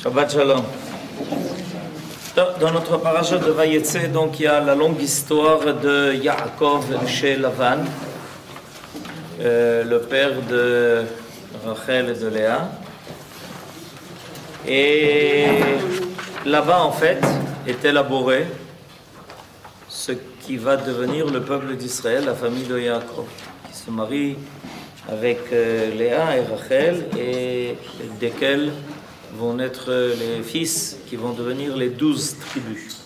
Shabbat Shalom. Dans notre paracha de Vayetze, donc il y a la longue histoire de Yaakov chez Lavan, le père de Rachel et de Léa. Et là-bas, en fait, est élaboré ce qui va devenir le peuple d'Israël, la famille de Yaakov, qui se marie avec Léa et Rachel, et desquels vont naître les fils qui vont devenir les 12 tribus.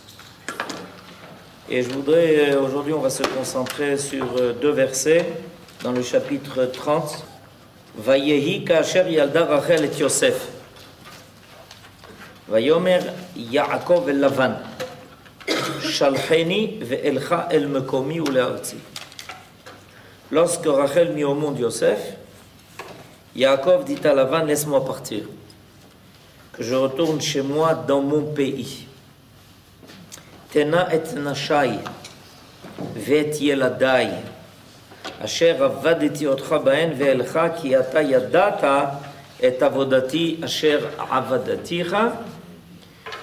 Et je voudrais, aujourd'hui, on va se concentrer sur deux versets dans le chapitre 30. Vayehi ka'asher yalda Rachel et Yosef. Vayomer Yaakov el Lavan. Shalcheni ve'elcha el mekomi ule'artzi. Lorsque Rachel mit au monde Yosef, Yaakov dit à Lavan, laisse-moi partir, que je retourne chez moi dans mon pays. Tena et nashai, ve'et yeladai, asher avadeti otcha baen ve'elcha ki ata yadata et avodati asher avadaticha.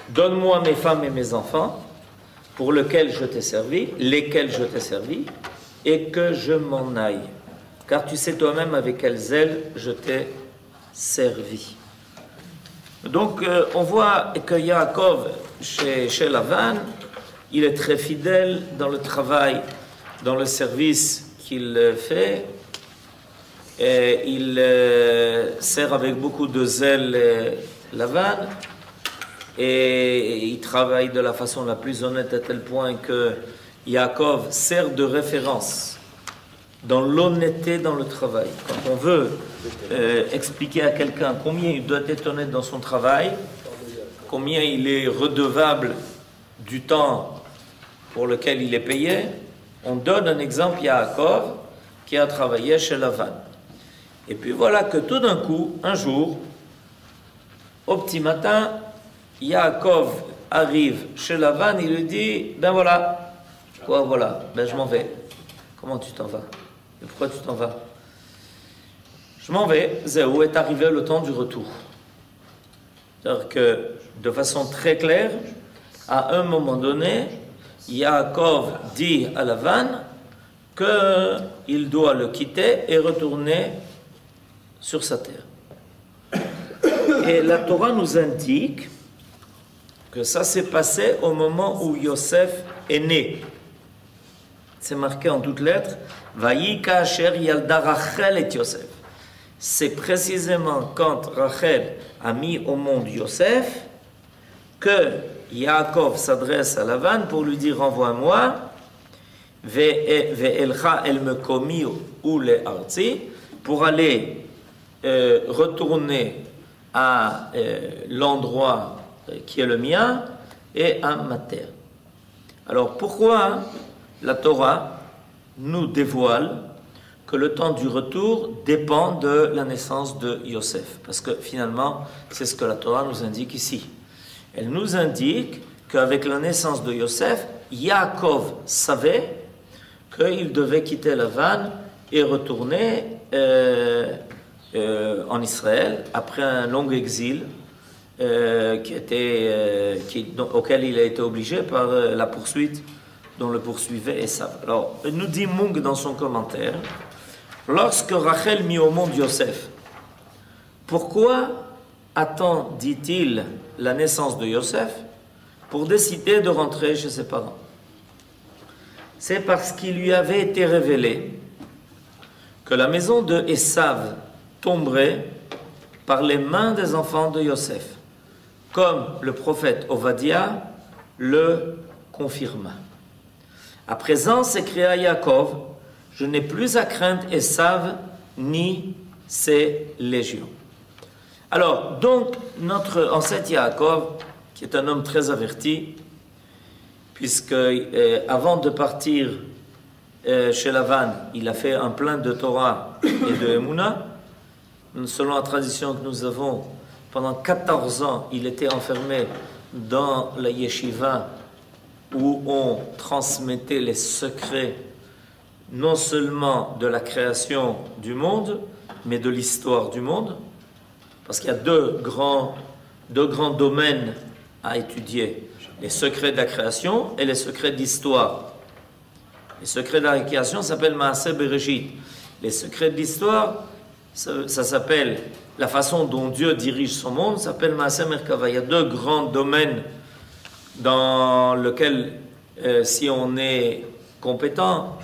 Donne-moi mes femmes et mes enfants, pour lesquels je t'ai servi, et que je m'en aille. Car tu sais toi-même avec quel zèle je t'ai servi. Donc, on voit que Yaakov, chez Lavan, il est très fidèle dans le travail, dans le service qu'il fait. Et il sert avec beaucoup de zèle Lavan. Et il travaille de la façon la plus honnête à tel point que Yaakov sert de référence dans l'honnêteté dans le travail. Quand on veut expliquer à quelqu'un combien il doit être honnête dans son travail, combien il est redevable du temps pour lequel il est payé, on donne un exemple, Yaakov, qui a travaillé chez Lavan. Et puis voilà que tout d'un coup, un jour, au petit matin, Yaakov arrive chez Lavan, il lui dit, ben voilà. Quoi voilà? Ben je m'en vais. Comment tu t'en vas? Et pourquoi tu t'en vas? Je m'en vais. Zéou est arrivé le temps du retour. C'est-à-dire que, de façon très claire, à un moment donné, Yaakov dit à Lavan qu'il doit le quitter et retourner sur sa terre. Et la Torah nous indique que ça s'est passé au moment où Yosef est né. C'est marqué en toutes lettres, Vayi ka'asher yalda Rachel et Yosef. C'est précisément quand Rachel a mis au monde Yosef que Yaakov s'adresse à Lavan pour lui dire, renvoie-moi, ve'elcha el mekomi ule'artzi, pour aller retourner à l'endroit qui est le mien et à ma terre. Alors pourquoi la Torah nous dévoile que le temps du retour dépend de la naissance de Yosef? Parce que finalement, c'est ce que la Torah nous indique ici. Elle nous indique qu'avec la naissance de Yosef, Yaakov savait qu'il devait quitter Lavan et retourner en Israël après un long exil auquel il a été obligé par la poursuite dont le poursuivait Esav. Alors, nous dit Mung dans son commentaire, lorsque Rachel mit au monde Yosef, pourquoi attend, dit-il, la naissance de Yosef pour décider de rentrer chez ses parents? C'est parce qu'il lui avait été révélé que la maison de Esav tomberait par les mains des enfants de Yosef, comme le prophète Ovadia le confirma. À présent, s'écria Yaakov, je n'ai plus à craindre Esav ni ses légions. Alors, donc, notre ancêtre Yaakov, qui est un homme très averti, puisque avant de partir chez Lavan, il a fait un plein de Torah et de Emouna. Selon la tradition que nous avons, pendant 14 ans, il était enfermé dans la yeshiva où on transmettait les secrets non seulement de la création du monde, mais de l'histoire du monde. Parce qu'il y a deux grands deux grands domaines à étudier, les secrets de la création et les secrets de l'histoire. Les secrets de la création s'appellent Maaseh Bereshit. Les secrets de l'histoire, ça s'appelle la façon dont Dieu dirige son monde, s'appelle Maaseh Merkava. Il y a deux grands domaines dans lesquels, si on est compétent,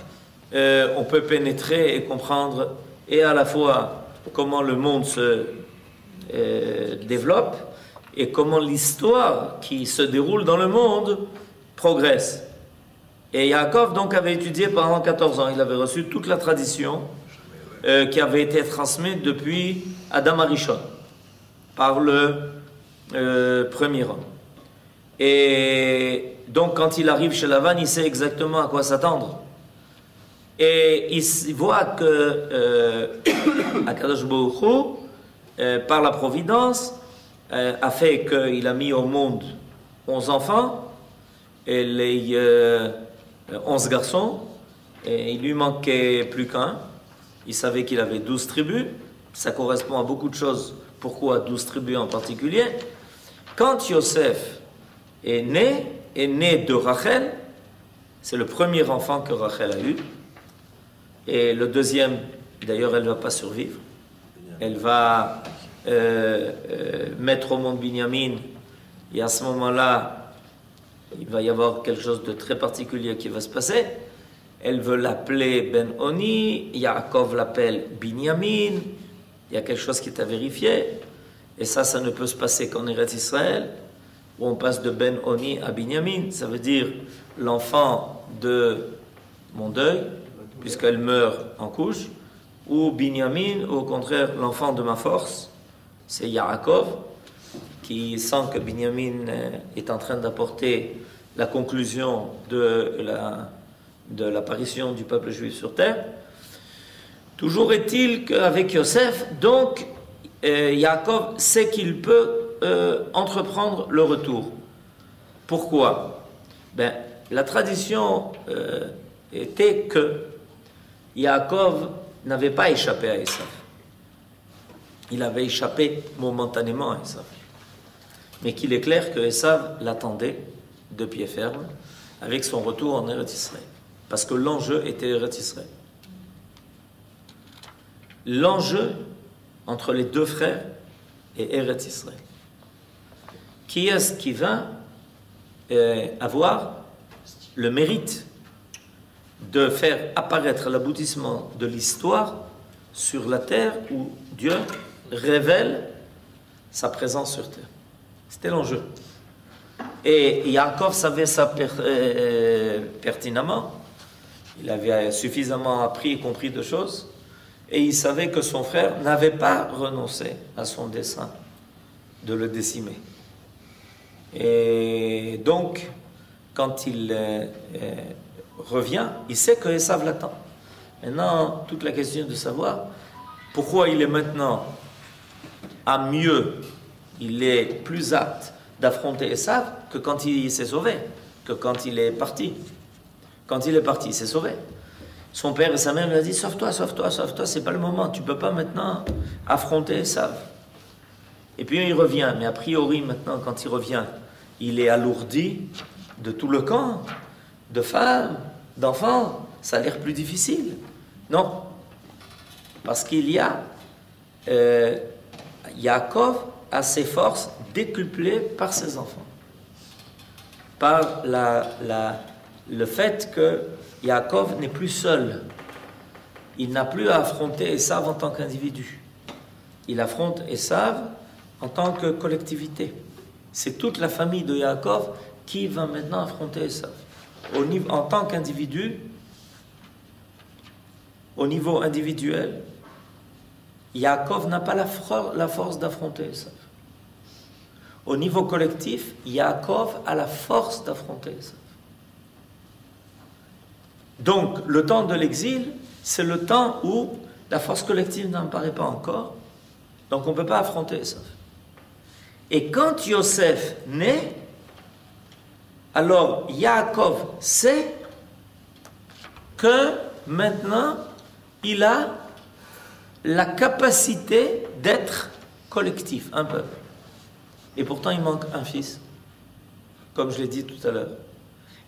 on peut pénétrer et comprendre et à la fois comment le monde se développe et comment l'histoire qui se déroule dans le monde progresse. Et Yaakov donc avait étudié pendant 14 ans, il avait reçu toute la tradition qui avait été transmise depuis Adam Arishon par le premier homme. Et donc quand il arrive chez Lavan, il sait exactement à quoi s'attendre. Et il voit que Akadosh Baruch Hu, par la providence, a fait qu'il a mis au monde 11 enfants et les 11 garçons, et il lui manquait plus qu'un. Il savait qu'il avait 12 tribus, ça correspond à beaucoup de choses. Pourquoi 12 tribus en particulier? Quand Yosef est né de Rachel, c'est le premier enfant que Rachel a eu, et le deuxième, d'ailleurs elle ne va pas survivre, elle va mettre au monde Binyamin, et à ce moment-là, il va y avoir quelque chose de très particulier qui va se passer. Elle veut l'appeler Ben-Oni, Yaakov l'appelle Binyamin, il y a quelque chose qui est à vérifier, et ça ne peut se passer qu'en Eretz Israël, où on passe de Ben-Oni à Binyamin, ça veut dire l'enfant de mon deuil, puisqu'elle meurt en couche, ou Binyamin, ou au contraire l'enfant de ma force, c'est Yaakov, qui sent que Binyamin est en train d'apporter la conclusion de l'apparition du peuple juif sur terre. Toujours est-il qu'avec Yosef, donc, Yaakov sait qu'il peut entreprendre le retour. Pourquoi? La tradition était que Yaakov n'avait pas échappé à Esav. Il avait échappé momentanément à Esav. Mais qu'il est clair que Esav l'attendait de pied ferme avec son retour en Eretz Israël. Parce que l'enjeu était Eretz Israël. L'enjeu entre les deux frères est Eretz Israël. Qui est-ce qui va avoir le mérite de faire apparaître l'aboutissement de l'histoire sur la terre où Dieu révèle sa présence sur terre? C'était l'enjeu. Et Yaakov savait ça pertinemment. Il avait suffisamment appris et compris de choses. Et il savait que son frère n'avait pas renoncé à son dessein de le décimer. Et donc, quand il revient, il sait que Esav l'attend. Maintenant, toute la question de savoir pourquoi il est maintenant à mieux, il est plus apte d'affronter Esav que quand il s'est sauvé, que quand il est parti. Quand il est parti, il s'est sauvé. Son père et sa mère lui ont dit « Sauve-toi, sauve-toi, sauve-toi, c'est pas le moment, tu peux pas maintenant affronter Esav. » Et puis il revient, mais a priori maintenant, quand il revient, il est alourdi de tout le camp, de femmes, d'enfants, ça a l'air plus difficile. Non, parce qu'il y a Yaakov a ses forces décuplées par ses enfants, par le fait que Yaakov n'est plus seul. Il n'a plus à affronter Esav en tant qu'individu. Il affronte Esav en tant que collectivité. C'est toute la famille de Yaakov qui va maintenant affronter Esav. En tant qu'individu, au niveau individuel, Yaakov n'a pas la force d'affronter Esav. Au niveau collectif, Yaakov a la force d'affronter Esav. Donc, le temps de l'exil, c'est le temps où la force collective n'apparaît pas encore, donc on ne peut pas affronter Esav. Et quand Yosef naît, alors Yaakov sait que maintenant, il a la capacité d'être collectif, un peuple. et pourtant il manque un fils, comme je l'ai dit tout à l'heure.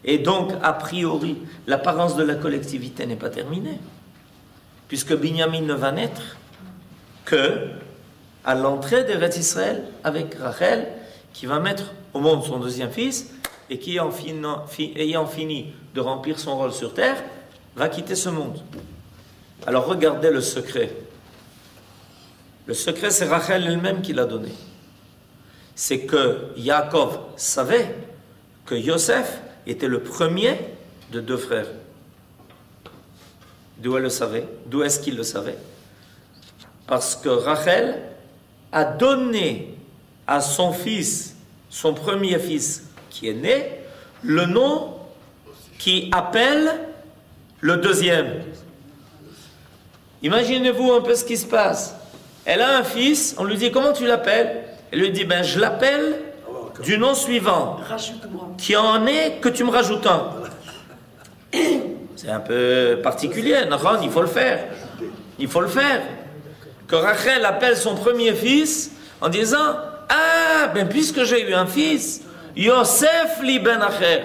Et donc, a priori, l'apparence de la collectivité n'est pas terminée, puisque Binyamin ne va naître que à l'entrée d'Eretz Israël avec Rachel, qui va mettre au monde son deuxième fils, et qui, ayant fini de remplir son rôle sur terre, va quitter ce monde. Alors regardez le secret. Le secret, c'est Rachel elle-même qui l'a donné. C'est que Yaakov savait que Yosef était le premier de deux frères. D'où elle le savait? D'où est-ce qu'il le savait? Parce que Rachel a donné à son fils, son premier fils qui est né, le nom qui appelle le deuxième. Imaginez-vous un peu ce qui se passe. Elle a un fils, on lui dit comment tu l'appelles? Elle lui dit ben je l'appelle du nom suivant, qui en est que tu me rajoutes un. C'est un peu particulier, Nahon, il faut le faire. Il faut le faire. Que Rachel appelle son premier fils en disant ah, ben puisque j'ai eu un fils, Yosef li ben Acher,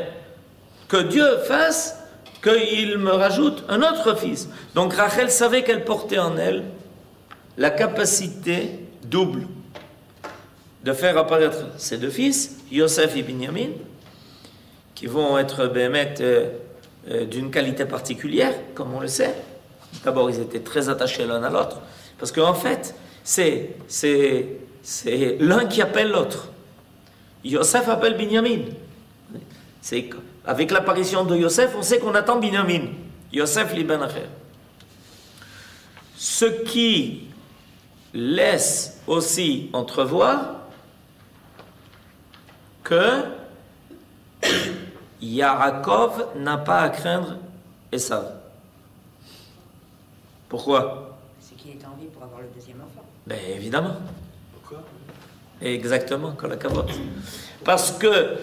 que Dieu fasse qu'il me rajoute un autre fils. Donc Rachel savait qu'elle portait en elle la capacité double de faire apparaître ses deux fils, Yosef et Binyamin, qui vont être d'une qualité particulière, comme on le sait. D'abord, ils étaient très attachés l'un à l'autre, parce qu'en fait, c'est l'un qui appelle l'autre. Yosef appelle Binyamin. Avec l'apparition de Yosef, on sait qu'on attend Binyamin. Yosef li ben Acher. Ce qui laisse aussi entrevoir que Yaakov n'a pas à craindre Esav. Pourquoi? C'est qu'il est en vie pour avoir le deuxième enfant. Ben évidemment. Pourquoi? Exactement, comme la cavote. Parce que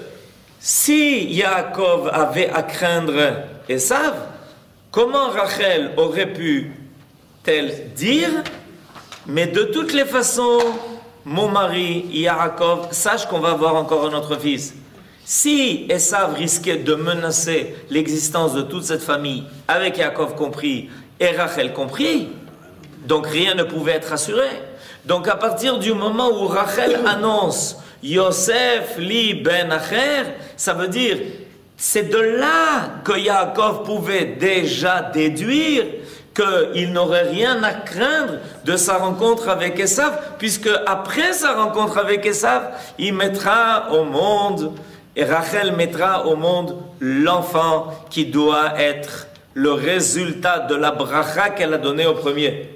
si Yaakov avait à craindre Esav, comment Rachel aurait pu-t-elle dire mais de toutes les façons, mon mari, Yaakov, sache qu'on va avoir encore un autre fils. Si Esav risquait de menacer l'existence de toute cette famille, avec Yaakov compris et Rachel compris, donc rien ne pouvait être assuré. Donc à partir du moment où Rachel annonce Yosef li ben Acher, ça veut dire c'est de là que Yaakov pouvait déjà déduire qu'il n'aurait rien à craindre de sa rencontre avec Esav, puisque après sa rencontre avec Esav, il mettra au monde, et Rachel mettra au monde l'enfant qui doit être le résultat de la bracha qu'elle a donnée au premier.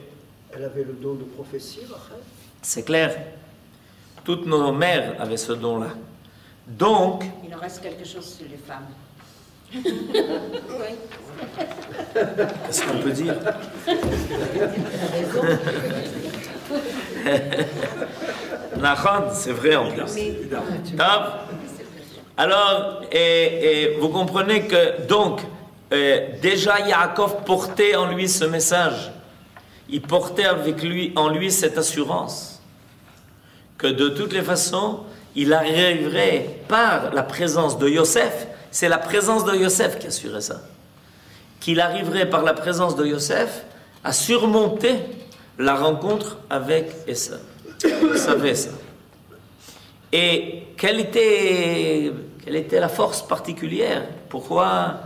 Elle avait le don de prophétie, Rachel? C'est clair. Toutes nos mères avaient ce don-là. Donc... Il en reste quelque chose sur les femmes. Oui. Qu'est-ce qu'on peut dire? Nahon, c'est vrai en plus. Alors, vous comprenez que donc, déjà Yaakov portait en lui ce message. Il portait avec lui, en lui cette assurance que de toutes les façons, il arriverait par la présence de Yosef. C'est la présence de Yosef qui assurait ça. Qu'il arriverait par la présence de Yosef à surmonter la rencontre avec Esav. Il savait ça. Et quelle était la force particulière? Pourquoi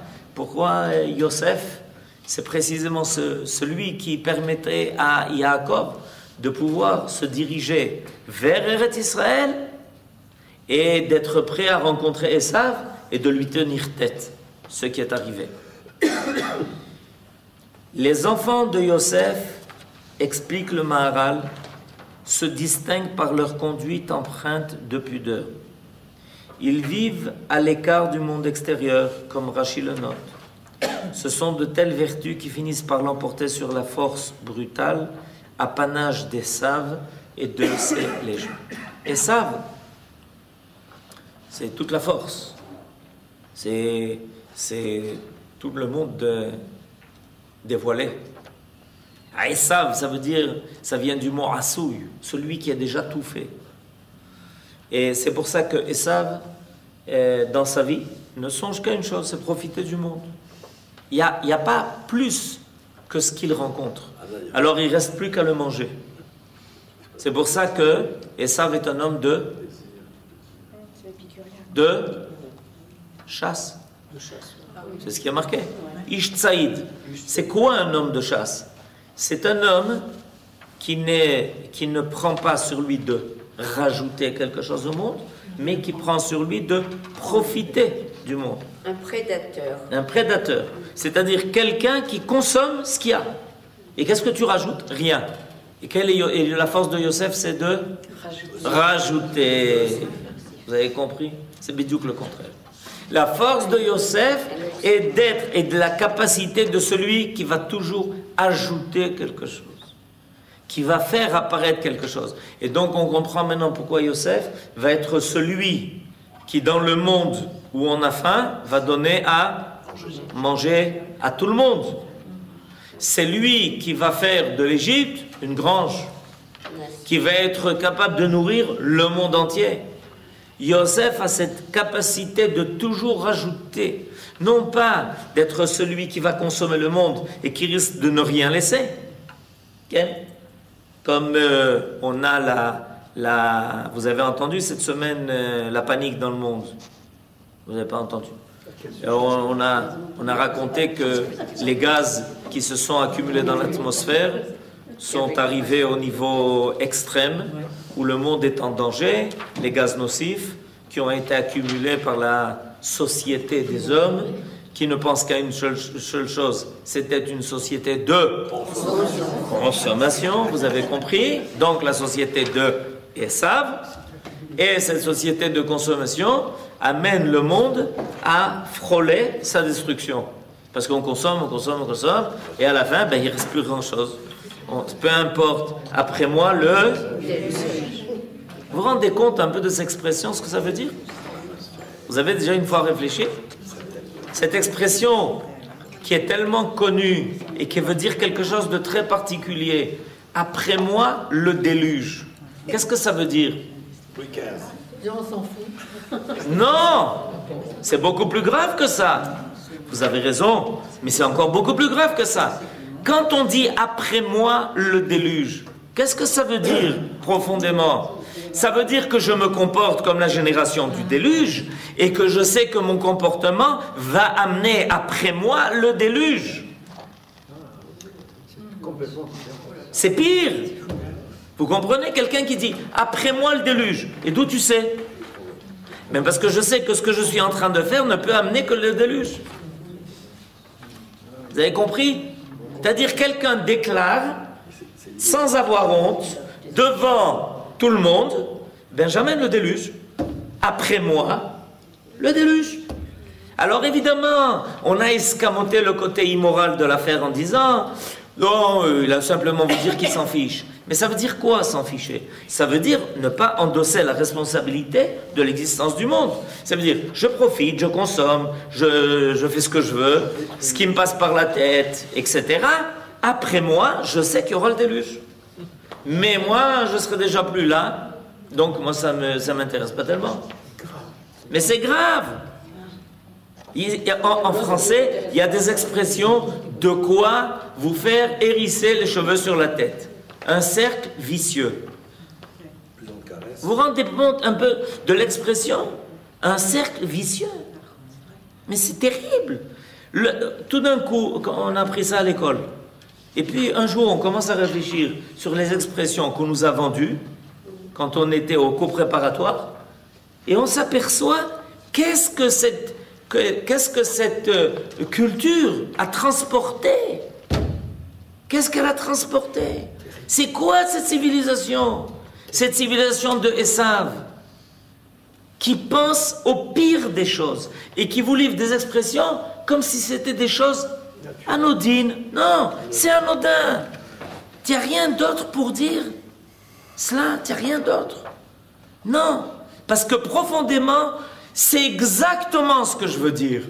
Yosef? C'est précisément celui qui permettait à Yaakov de pouvoir se diriger vers Eretz Israël et d'être prêt à rencontrer Esav et de lui tenir tête, ce qui est arrivé. Les enfants de Yosef, explique le Maharal, se distinguent par leur conduite empreinte de pudeur. Ils vivent à l'écart du monde extérieur, comme Rachi le note. Ce sont de telles vertus qui finissent par l'emporter sur la force brutale, apanage d'Esav et de ses légions. Esav, c'est toute la force. C'est tout le monde dévoilé. Esav, ça veut dire, ça vient du mot Asouy, celui qui a déjà tout fait. Et c'est pour ça que Esav, dans sa vie, ne songe qu'à une chose, c'est profiter du monde. Il n'y a pas plus que ce qu'il rencontre. Alors il ne reste plus qu'à le manger. C'est pour ça que Esav est un homme de chasse. C'est ce qui a marqué. Ish Tsaïd. C'est quoi un homme de chasse? C'est un homme qui ne prend pas sur lui de rajouter quelque chose au monde, mais qui prend sur lui de profiter du monde. Un prédateur. Un prédateur. C'est-à-dire quelqu'un qui consomme ce qu'il y a. Et qu'est-ce que tu rajoutes? Rien. Et la force de Yosef, c'est de rajouter. Vous avez compris? C'est bidiouk le contraire. La force de Yosef est d'être et de la capacité de celui qui va toujours ajouter quelque chose, qui va faire apparaître quelque chose. Et donc on comprend maintenant pourquoi Yosef va être celui qui, dans le monde où on a faim, va donner à manger à tout le monde. C'est lui qui va faire de l'Égypte une grange, qui va être capable de nourrir le monde entier. Yosef a cette capacité de toujours rajouter, non pas d'être celui qui va consommer le monde et qui risque de ne rien laisser. Okay? Comme on a vous avez entendu cette semaine la panique dans le monde. Vous n'avez pas entendu? On a raconté que les gaz qui se sont accumulés dans l'atmosphère sont arrivés au niveau extrême où le monde est en danger, les gaz nocifs qui ont été accumulés par la société des hommes qui ne pensent qu'à une seule chose, c'était une société de consommation, vous avez compris, donc la société de Esav, et cette société de consommation amène le monde à frôler sa destruction. Parce qu'on consomme, et à la fin, il ne reste plus grand-chose. Peu importe, après moi, Vous vous rendez compte un peu de cette expression, ce que ça veut dire? Vous avez déjà une fois réfléchi? Cette expression qui est tellement connue et qui veut dire quelque chose de très particulier. Après moi, le déluge. Qu'est-ce que ça veut dire? On s'en fout. Non! C'est beaucoup plus grave que ça. Vous avez raison, mais c'est encore beaucoup plus grave que ça. Quand on dit « après moi, le déluge », qu'est-ce que ça veut dire profondément? Ça veut dire que je me comporte comme la génération du déluge et que je sais que mon comportement va amener après moi le déluge. C'est pire. Vous comprenez? Quelqu'un qui dit « après moi le déluge ». Et d'où tu sais? Même parce que je sais que ce que je suis en train de faire ne peut amener que le déluge. Vous avez compris? C'est-à-dire quelqu'un déclare, sans avoir honte, devant tout le monde, Benjamin le déluge, après moi, le déluge. Alors évidemment, on a escamoté le côté immoral de l'affaire en disant, non, il a simplement voulu dire qu'il s'en fiche. Mais ça veut dire quoi, s'en ficher? Ça veut dire ne pas endosser la responsabilité de l'existence du monde. Ça veut dire, je profite, je consomme, je fais ce que je veux, ce qui me passe par la tête, etc. Après moi, je sais qu'il y aura le déluge. Mais moi, je serai déjà plus là, donc moi, ça m'intéresse pas tellement. Mais c'est grave. En français, il y a des expressions de quoi vous faire hérisser les cheveux sur la tête. Un cercle vicieux. Vous vous rendez compte un peu de l'expression? Un cercle vicieux. Mais c'est terrible. Tout d'un coup, on a appris ça à l'école. Et puis un jour, on commence à réfléchir sur les expressions qu'on nous a vendues quand on était au cours préparatoire. Et on s'aperçoit qu'est-ce que cette culture a transporté. Qu'est-ce qu'elle a transporté? C'est quoi cette civilisation? Cette civilisation de Esav qui pense au pire des choses et qui vous livre des expressions comme si c'était des choses anodines. Non, c'est anodin. Tu n'as rien d'autre pour dire cela, tu n'as rien d'autre. Non, parce que profondément, c'est exactement ce que je veux dire.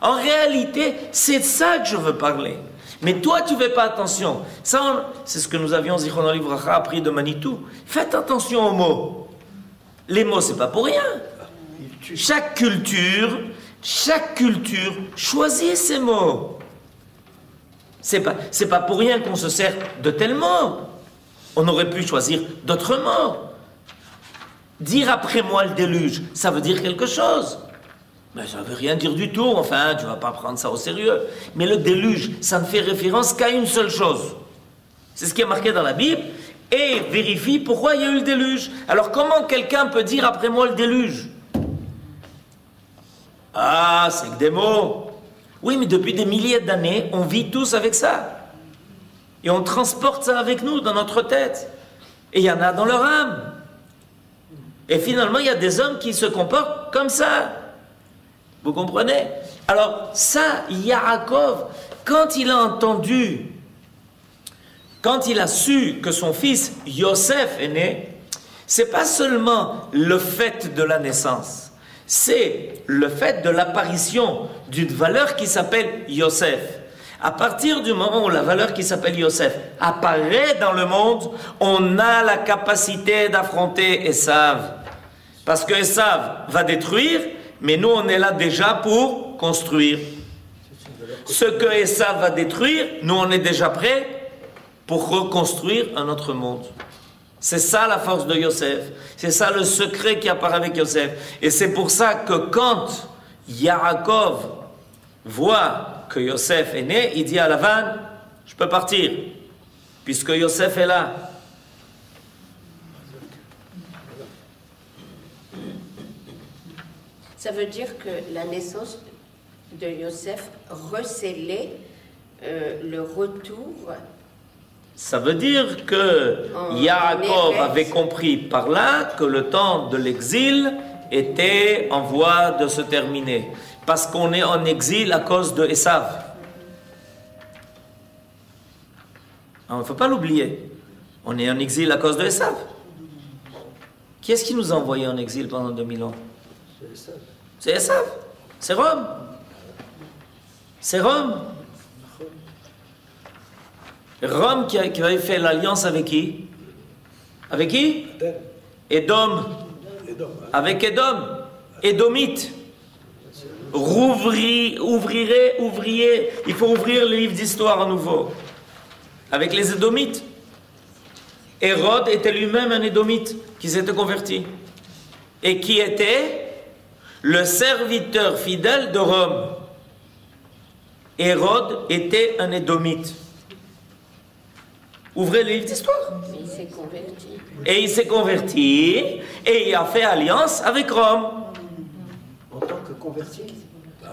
En réalité, c'est de ça que je veux parler. Mais toi, tu ne fais pas attention. Ça, c'est ce que nous avions, Zichrono Livracha, appris de Manitou. Faites attention aux mots. Les mots, c'est pas pour rien. Chaque culture choisit ses mots. C'est pas pour rien qu'on se sert de tels mots. On aurait pu choisir d'autres mots. Dire après moi le déluge, ça veut dire quelque chose. Mais ça ne veut rien dire du tout, enfin, tu ne vas pas prendre ça au sérieux. Mais le déluge, ça ne fait référence qu'à une seule chose. C'est ce qui est marqué dans la Bible. Et vérifie pourquoi il y a eu le déluge. Alors comment quelqu'un peut dire après moi le déluge? Ah, c'est que des mots. Oui, mais depuis des milliers d'années, on vit tous avec ça. Et on transporte ça avec nous dans notre tête. Et il y en a dans leur âme. Et finalement, il y a des hommes qui se comportent comme ça. Vous comprenez? Alors ça, Yaakov, quand il a entendu, quand il a su que son fils Yosef est né, c'est pas seulement le fait de la naissance, c'est le fait de l'apparition d'une valeur qui s'appelle Yosef. À partir du moment où la valeur qui s'appelle Yosef apparaît dans le monde, on a la capacité d'affronter Esav. Parce que Esav va détruire, mais nous on est là déjà pour construire. Ce que Esav va détruire, nous on est déjà prêts pour reconstruire un autre monde. C'est ça la force de Yosef. C'est ça le secret qui apparaît avec Yosef. Et c'est pour ça que quand Yaakov voit que Yosef est né, il dit à Lavan, je peux partir, puisque Yosef est là. Ça veut dire que la naissance de Yosef recélait le retour. Ça veut dire que Yaakov avait compris par là que le temps de l'exil était en voie de se terminer. Parce qu'on est en exil à cause de Esav. Il ne faut pas l'oublier. On est en exil à cause de Esav. Qui est-ce qui nous a envoyés en exil pendant 2000 ans? C'est Esav. C'est Rome. C'est Rome. Rome qui avait fait l'alliance avec qui? Avec qui? Édom. Avec Édom. Édomite. Ouvrier. Il faut ouvrir le livre d'histoire à nouveau. Avec les Édomites. Hérode était lui-même un Édomite qui s'était converti. Et qui était le serviteur fidèle de Rome. Hérode était un Édomite. Ouvrez le livre d'histoire. Il s'est converti. Et il s'est converti et il a fait alliance avec Rome. En tant que converti?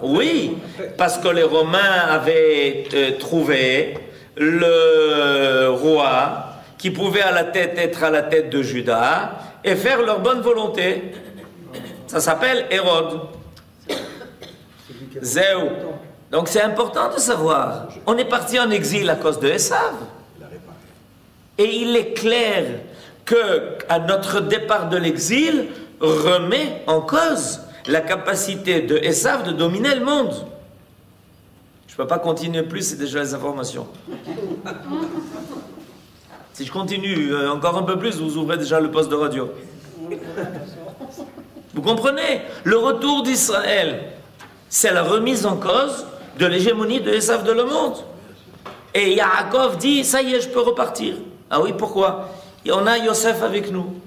Oui, parce que les Romains avaient trouvé le roi qui pouvait être à la tête de Juda et faire leur bonne volonté. Ça s'appelle Hérode. Zéou. Donc c'est important de savoir. On est parti en exil à cause de Esav. Et il est clair que à notre départ de l'exil remet en cause la capacité de Esav de dominer le monde. Je ne peux pas continuer plus, c'est déjà les informations. Si je continue encore un peu plus, vous ouvrez déjà le poste de radio. Vous comprenez? Le retour d'Israël, c'est la remise en cause de l'hégémonie de Esav de le monde. Et Yaakov dit, ça y est, je peux repartir. Ah oui, pourquoi? Et on a Yosef avec nous.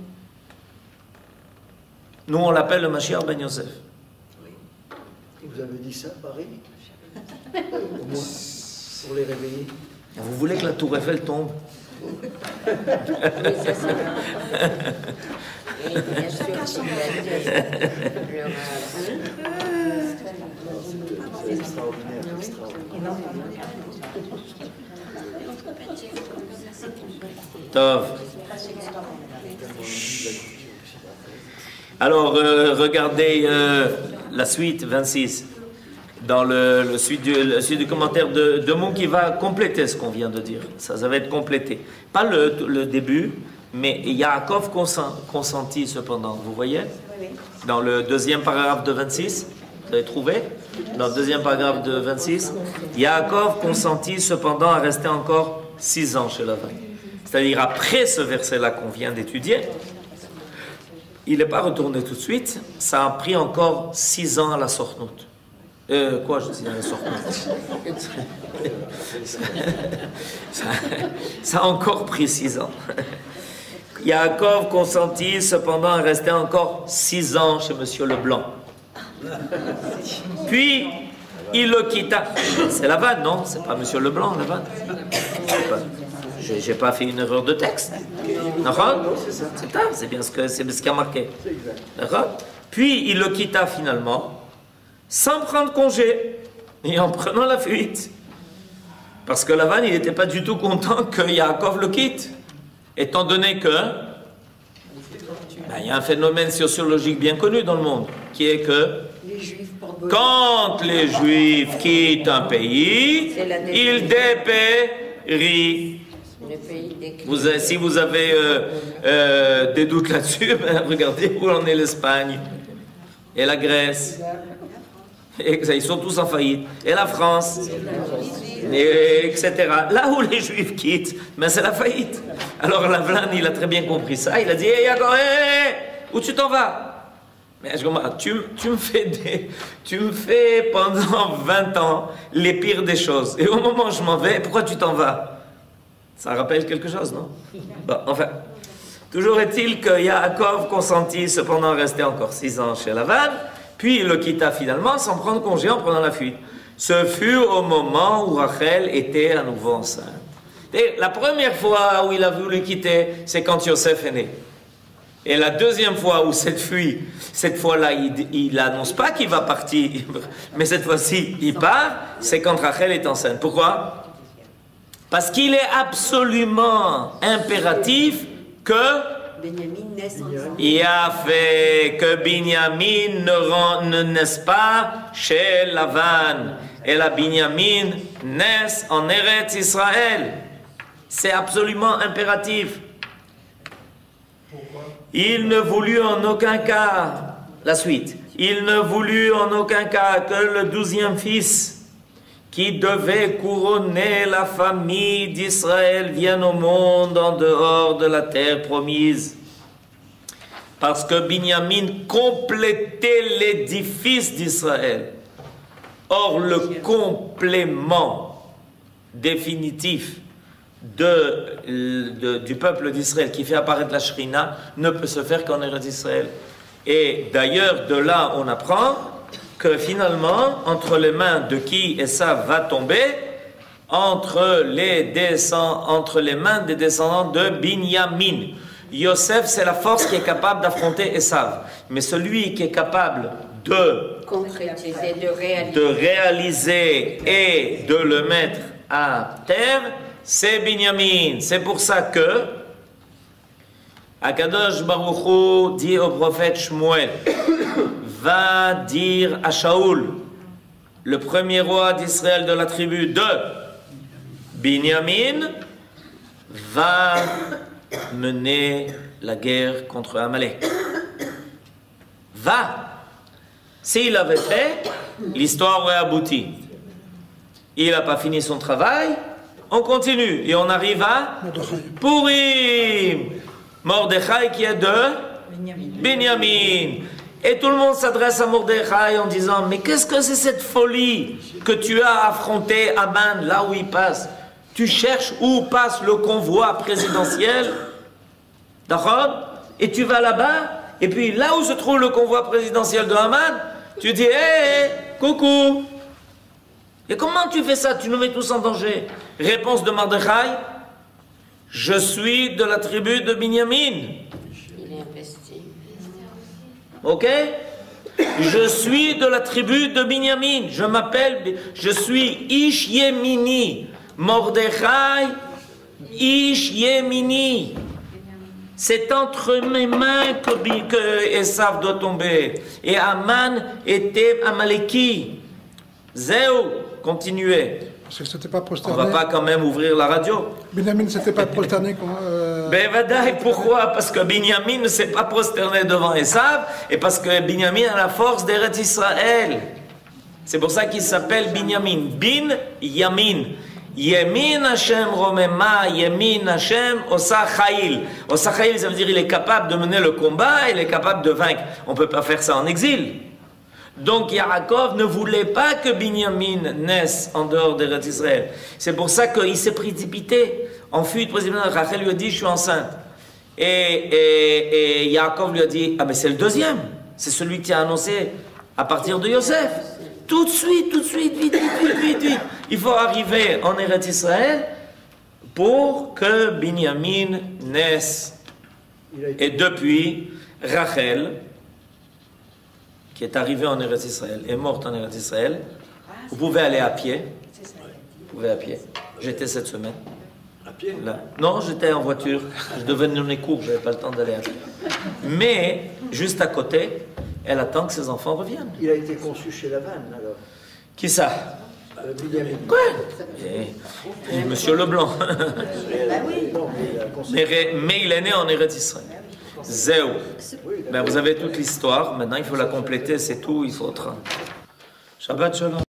Nous, on l'appelle le Mashiach ben Yosef. Vous avez dit ça, Paris? Au moins, pour les réveiller. Vous voulez que la tour Eiffel tombe? Oui, ça c'est. Oui, bien sûr, c'est C'est extraordinaire, extraordinaire. Tov. Alors, regardez la suite 26. Dans le suite du commentaire de Mon qui va compléter ce qu'on vient de dire. Ça va être complété. Pas le début, mais Yaakov consentit cependant. Vous voyez? Dans le deuxième paragraphe de 26, vous avez trouvé? Dans le deuxième paragraphe de 26, Yaakov consentit cependant à rester encore 6 ans chez Lavan. C'est-à-dire après ce verset-là qu'on vient d'étudier, il n'est pas retourné tout de suite. Ça a pris encore 6 ans à la sornoute. Quoi, je dis à la sornoute? Ça a encore pris 6 ans. Yaakov consentit cependant à rester encore 6 ans chez Monsieur Leblanc. Puis, il le quitta. C'est Lavan, non? C'est pas Monsieur Leblanc, Lavan? J'ai pas fait une erreur de texte. D'accord? C'est bien ce qui a marqué. D'accord? Puis, il le quitta finalement, sans prendre congé, et en prenant la fuite. Parce que Lavan, il n'était pas du tout content que Yaakov le quitte. Étant donné que il y a un phénomène sociologique bien connu dans le monde, qui est que quand les Juifs quittent un pays, ils dépérissent. Si vous avez des doutes là-dessus, regardez où en est l'Espagne et la Grèce. Et ils sont tous en faillite. Et la France, etc. Là où les Juifs quittent, c'est la faillite. Alors Lavan, il a très bien compris ça. Il a dit, hey, Yaakov, où tu t'en vas? Mais je comprends, tu me fais pendant 20 ans les pires des choses. Et au moment où je m'en vais, pourquoi tu t'en vas? Ça rappelle quelque chose, non? Bon, enfin, toujours est-il que Yaakov consentit cependant à rester encore 6 ans chez Lavan. Puis il le quitta finalement sans prendre congé en prenant la fuite. Ce fut au moment où Rachel était à nouveau enceinte. Et la première fois où il a voulu le quitter, c'est quand Yosef est né. Et la deuxième fois où cette fois-là, il n'annonce pas qu'il va partir, mais cette fois-ci, il part, c'est quand Rachel est enceinte. Pourquoi? Parce qu'il est absolument impératif que il a fait que Binyamin ne naisse pas chez Lavan. Et la Binyamin naisse en Eretz Israël. C'est absolument impératif. Il ne voulut en aucun cas, la suite, il ne voulut en aucun cas que le 12e fils qui devait couronner la famille d'Israël vienne au monde en dehors de la terre promise. Parce que Binyamin complétait l'édifice d'Israël. Or, le complément définitif du peuple d'Israël qui fait apparaître la Shrina ne peut se faire qu'en Eretz Israël. Et d'ailleurs, de là, on apprend que finalement, entre les mains de qui Esav va tomber, entre les mains des descendants de Binyamin. Yosef, c'est la force qui est capable d'affronter Esav. Mais celui qui est capable de concrétiser, de réaliser et de le mettre à terre, c'est Binyamin. C'est pour ça que Akadosh Baruch Hu dit au prophète Shmuel, va dire à Shaoul, le premier roi d'Israël de la tribu de Binyamin, va mener la guerre contre Amalek. Va. S'il avait fait, l'histoire aurait abouti. Il n'a pas fini son travail, on continue et on arrive à Purim. Mordechai qui est de Binyamin. Et tout le monde s'adresse à Mordechai en disant, mais qu'est-ce que c'est cette folie que tu as affronté Aman là où il passe? Tu cherches où passe le convoi présidentiel, d'accord? Et tu vas là-bas, et puis là où se trouve le convoi présidentiel de Haman, tu dis, hé, coucou. Et comment tu fais ça? Tu nous mets tous en danger. Réponse de Mordechai, je suis de la tribu de Binyamin. Il est investi. Ok? Je suis de la tribu de Binyamin. Je suis Ish Yemini. Mordechai, Ish Yemini. C'est entre mes mains que Esav doit tomber. Et Aman était Amaleki. Zéo, continuez. Parce que c'était pas On prosterné. va pas quand même ouvrir la radio. Binyamin ne s'était pas prosterné. Ben vadaï, pourquoi? Parce que Binyamin ne s'est pas prosterné devant Esav, et parce que Binyamin a la force d'Eretz Israël. C'est pour ça qu'il s'appelle Binyamin. Bin Yamin. Yemin Hashem romema, Yemin Hashem osa chayil. Osa chayil, ça veut dire il est capable de mener le combat, il est capable de vaincre. On ne peut pas faire ça en exil. Donc Yaakov ne voulait pas que Binyamin naisse en dehors d'Eretz Israël. C'est pour ça qu'il s'est précipité en fuite. Rachel lui a dit, je suis enceinte. Et Yaakov lui a dit, ah mais c'est le deuxième. C'est celui qui a annoncé à partir de Yosef. Tout de suite, vite. Il faut arriver en Eretz Israël pour que Binyamin naisse. Et depuis, Rachel, qui est arrivée en Eretz Israël, est morte en Eretz Israël. Vous pouvez aller à pied. Vous pouvez à pied. J'étais cette semaine. À pied? Là. Non, j'étais en voiture. Je devais donner cours, je n'avais pas le temps d'aller à pied. Mais, juste à côté, elle attend que ses enfants reviennent. Il a été conçu chez Lavan, alors. Qui ça? Binyamin. Quoi? Monsieur Leblanc. Non, mais il a conçu. Mais il est né en Eretz Israël. Zéou. Ben, vous avez toute l'histoire. Maintenant, il faut la compléter, c'est tout. Il faut autre. Shabbat Shalom.